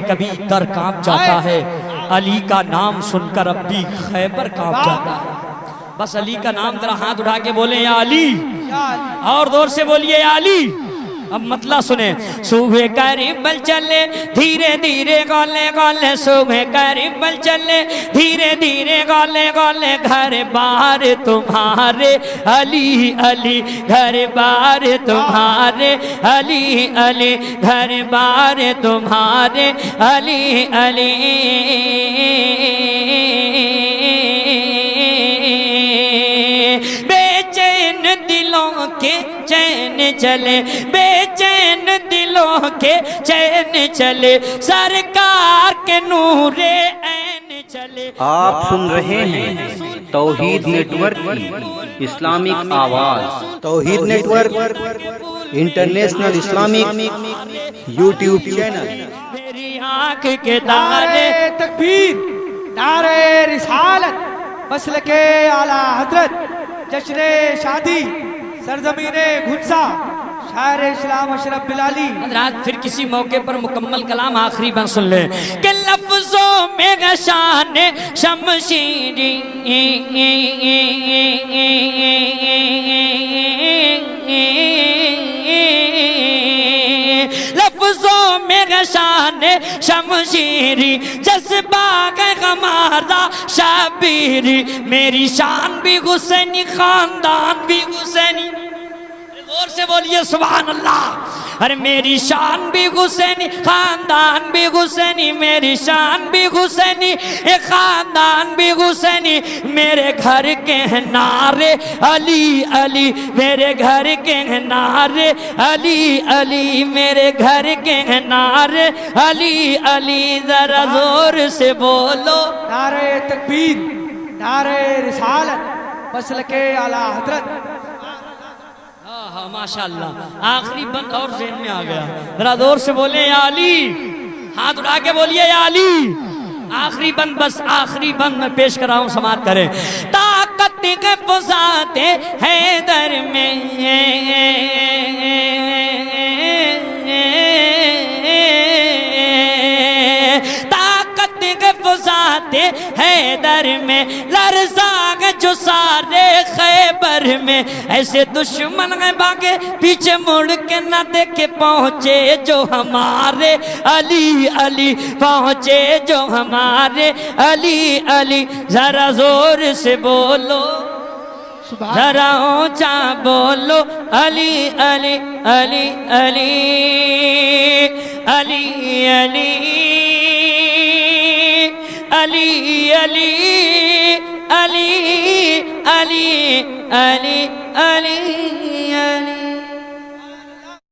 کبھی در کانپ جاتا ہے، علی کا نام سن کر اب بھی خیبر کانپ جاتا ہے۔ بس علی کا نام ذرا ہاتھ اٹھا کے بولیں یا علی، اور دور سے بولیے یا علی۔ اب مطلع سنیں، صبح کربل چلے دھیرے دھیرے گولے گولے، صبح کربل چلے دھیرے دھیرے گولے گولے، گھر بار تمہارے علی علی، گھر بار تمہارے علی علی، گھر بار تمہارے علی علی۔ بے چین دلوں کے چین چلے، بے چین دلوں کے چین چلے، سرکار کے نور عین چلے۔ آپ سن رہے ہیں توحید نیٹ ورک کی اسلامک آواز۔ Tawheed network international Islamic YouTube channel. میری آنکھ کے تارے، تکبیر، نعرہ رسالت، مسلک اعلیٰ حضرت، جشن شادی، سرزمین گھنسا، شاعر اسلام اشرف بلالی۔ حضرات پھر کسی موقع پر مکمل کلام آخری بار سن لیں کہ لفظوں میں شان شمشیری، لفظوں میں شان شمشیری، جذبہ غمارہ شبیری، میری شان بھی حسینی، خاندان بھی حسینی۔ زور سے بولیے سبحان اللہ۔ ارے میری شان بھی حسینی، خاندان بھی حسینی، میری شان بھی حسینی، خاندان بھی حسینی، میرے گھر کے نعرے علی علی، میرے گھر کے نعرے علی علی، میرے گھر کے نعرے علی علی، ذرا زور سے بولو نعرہ تکبیر، نعرہ رسالت، مسلک اعلیٰ حضرت۔ ماشاءاللہ آخری بند اور ذہن میں آ گیا، ذرا زور سے بولیں یا علی، ہاتھ اٹھا کے بولیے یا علی۔ آخری بند، بس آخری بند میں پیش کر رہا ہوں، سماعت کریں۔ طاقت کے فضات حیدر میں، طاقت کے فضات حیدر میں، لرزاں جو سارے خیبر میں، ایسے دشمن ہیں بھاگے پیچھے مڑ کے نہ دیکھے، پہنچے جو ہمارے علی علی، پہنچے جو ہمارے علی علی، ذرا زور سے بولو، ذرا اونچا بولو، علی علی علی علی علی علی علی علی علی علی علی علی علی۔